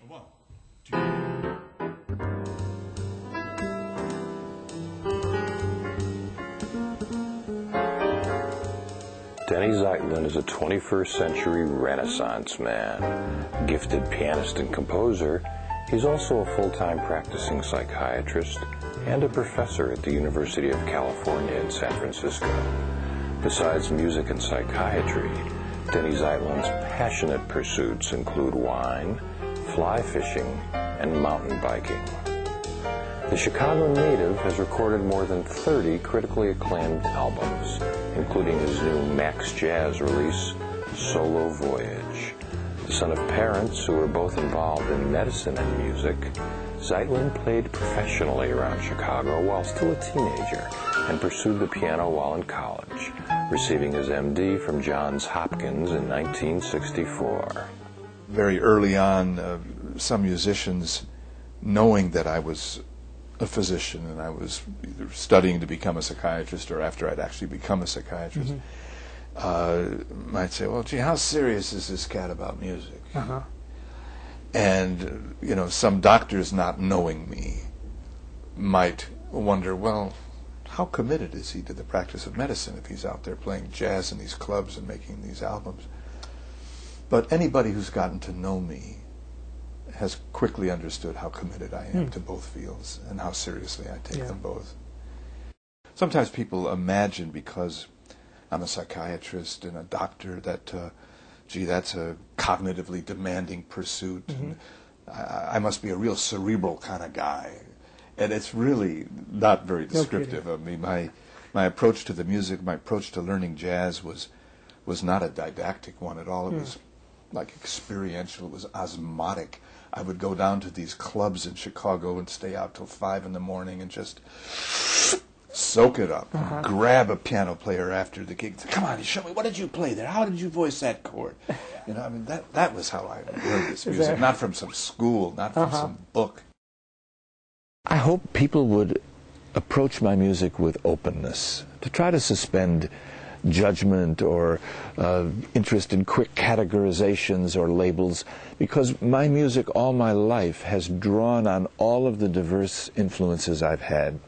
One, two. Denny Zeitlin is a 21st century Renaissance man. Gifted pianist and composer, he's also a full-time practicing psychiatrist and a professor at the University of California in San Francisco. Besides music and psychiatry, Denny Zeitlin's passionate pursuits include wine, fly fishing, and mountain biking. The Chicago native has recorded more than 30 critically acclaimed albums, including his new Max Jazz release, Solo Voyage. The son of parents who were both involved in medicine and music, Zeitlin played professionally around Chicago while still a teenager and pursued the piano while in college, receiving his MD from Johns Hopkins in 1964. Very early on, some musicians, knowing that I was a physician and I was either studying to become a psychiatrist or after I'd actually become a psychiatrist, might say, well, gee, how serious is this cat about music? And, you know, some doctors not knowing me might wonder, well, how committed is he to the practice of medicine if he's out there playing jazz in these clubs and making these albums? But anybody who's gotten to know me has quickly understood how committed I am to both fields and how seriously I take them both. Sometimes people imagine because I'm a psychiatrist and a doctor that, gee, that's a cognitively demanding pursuit. And I must be a real cerebral kind of guy. And it's really not very descriptive of me. My approach to the music, my approach to learning jazz was not a didactic one at all. It was like experiential. It was osmotic. I would go down to these clubs in Chicago and stay out till 5 in the morning and just soak it up. Grab a piano player after the gig. Come on, show me, what did you play there? How did you voice that chord? You know, I mean, that was how I learned this music. Not from some school, not from some book. I hope people would approach my music with openness, to try to suspend judgment or interest in quick categorizations or labels, because my music all my life has drawn on all of the diverse influences I've had.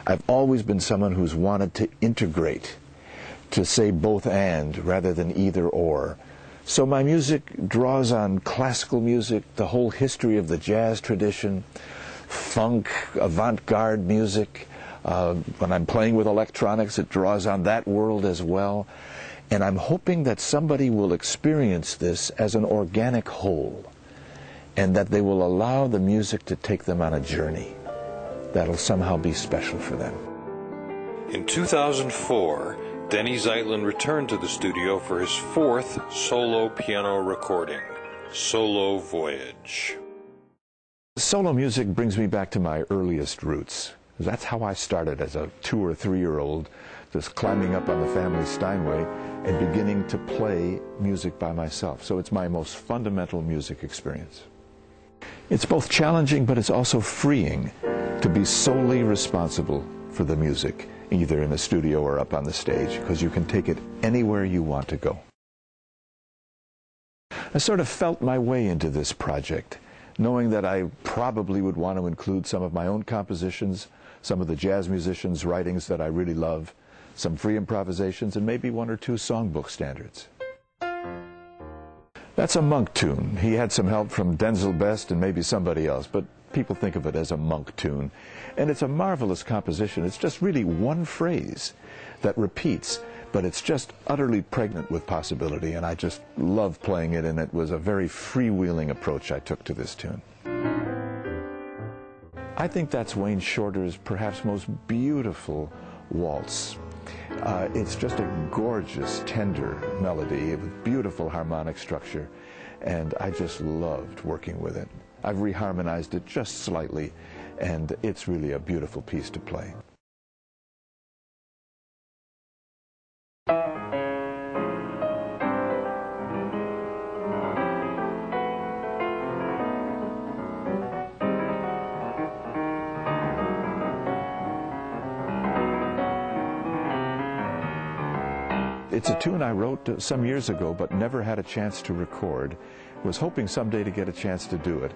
I've always been someone who's wanted to integrate, to say both and rather than either or. So my music draws on classical music, the whole history of the jazz tradition, funk, avant-garde music. When I'm playing with electronics, it draws on that world as well. And I'm hoping that somebody will experience this as an organic whole, and that they will allow the music to take them on a journey that'll somehow be special for them. In 2004, Denny Zeitlin returned to the studio for his 4th solo piano recording, Solo Voyage. Solo music brings me back to my earliest roots. That's how I started as a 2 or 3-year-old, just climbing up on the family Steinway and beginning to play music by myself. So it's my most fundamental music experience. It's both challenging, but it's also freeing to be solely responsible for the music, either in the studio or up on the stage, because you can take it anywhere you want to go. I sort of felt my way into this project, knowing that I probably would want to include some of my own compositions, some of the jazz musicians' writings that I really love, some free improvisations, and maybe 1 or 2 songbook standards. That's a Monk tune. He had some help from Denzel Best and maybe somebody else, but people think of it as a Monk tune. And it's a marvelous composition. It's just really one phrase that repeats, but it's just utterly pregnant with possibility, and I just love playing it, and it was a very freewheeling approach I took to this tune. I think that's Wayne Shorter's perhaps most beautiful waltz. It's just a gorgeous, tender melody with beautiful harmonic structure, and I just loved working with it. I've reharmonized it just slightly, and it's really a beautiful piece to play. It's a tune I wrote some years ago but never had a chance to record, Was hoping someday to get a chance to do it.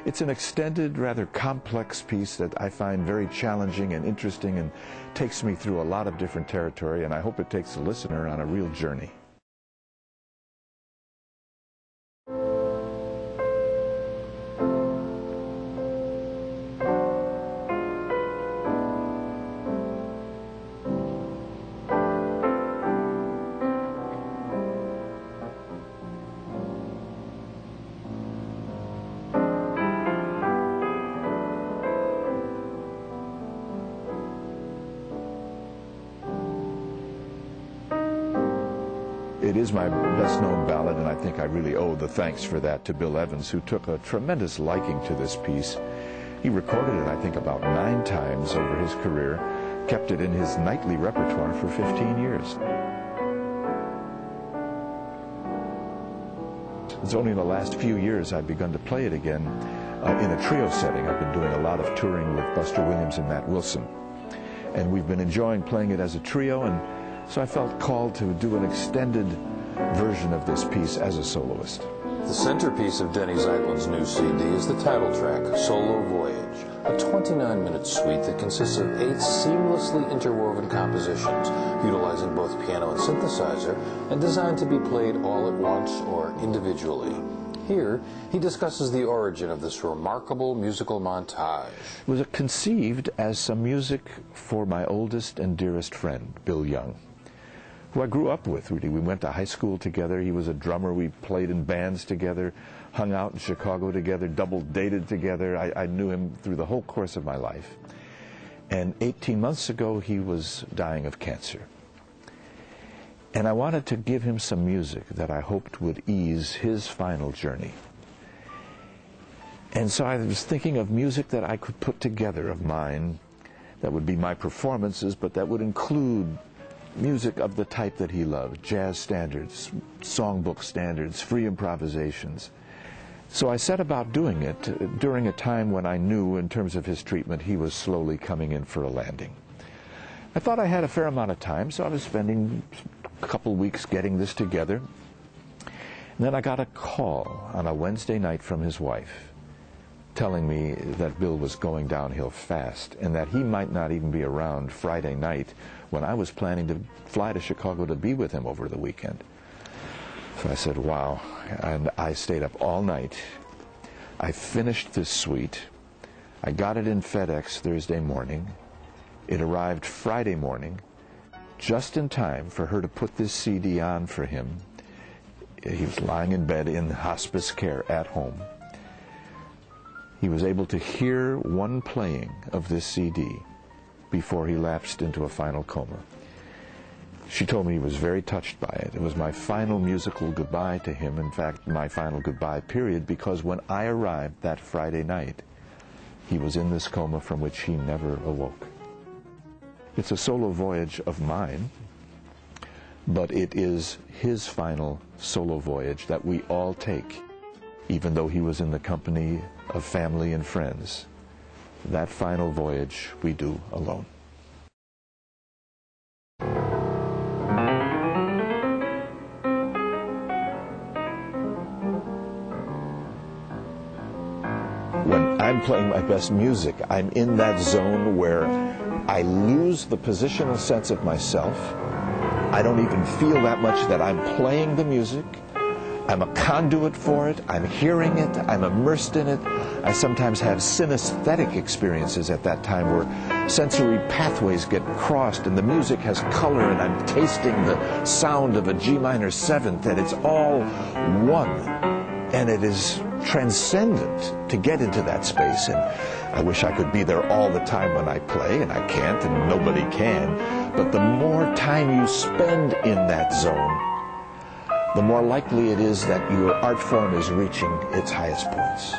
It's an extended, rather complex piece that I find very challenging and interesting and takes me through a lot of different territory, and I hope it takes the listener on a real journey. It is my best-known ballad, and I think I really owe the thanks for that to Bill Evans, who took a tremendous liking to this piece. He recorded it, I think, about 9 times over his career, kept it in his nightly repertoire for 15 years. It's only in the last few years I've begun to play it again in a trio setting. I've been doing a lot of touring with Buster Williams and Matt Wilson, and we've been enjoying playing it as a trio, and so I felt called to do an extended version of this piece as a soloist. The centerpiece of Denny Zeitlin's new CD is the title track, Solo Voyage, a 29-minute suite that consists of 8 seamlessly interwoven compositions, utilizing both piano and synthesizer, and designed to be played all at once or individually. Here, he discusses the origin of this remarkable musical montage. It was conceived as some music for my oldest and dearest friend, Bill Young, who I grew up with. We went to high school together. He was a drummer. We played in bands together, hung out in Chicago together, double dated together. I knew him through the whole course of my life. And 18 months ago, he was dying of cancer. And I wanted to give him some music that I hoped would ease his final journey. And so I was thinking of music that I could put together of mine, that would be my performances, but that would include music of the type that he loved, jazz standards, songbook standards, free improvisations. So I set about doing it during a time when I knew, in terms of his treatment, he was slowly coming in for a landing. I thought I had a fair amount of time, so I was spending a couple weeks getting this together. And then I got a call on a Wednesday night from his wife telling me that Bill was going downhill fast and that he might not even be around Friday night when I was planning to fly to Chicago to be with him over the weekend. So I said, wow. And I stayed up all night. I finished this suite. I got it in FedEx Thursday morning. It arrived Friday morning, just in time for her to put this CD on for him. He was lying in bed in hospice care at home. He was able to hear one playing of this CD before he lapsed into a final coma. She told me he was very touched by it. It was my final musical goodbye to him, in fact, my final goodbye period, because when I arrived that Friday night, he was in this coma from which he never awoke. It's a solo voyage of mine, but it is his final solo voyage that we all take, even though he was in the company of family and friends. That final voyage we do alone. When I'm playing my best music, I'm in that zone where I lose the positional sense of myself. I don't even feel that much that I'm playing the music. I'm a conduit for it. I'm hearing it. I'm immersed in it. I sometimes have synesthetic experiences at that time where sensory pathways get crossed and the music has color and I'm tasting the sound of a G minor seventh, and it's all one. And it is transcendent to get into that space. And I wish I could be there all the time when I play, and I can't, and nobody can. But the more time you spend in that zone, the more likely it is that your art form is reaching its highest points.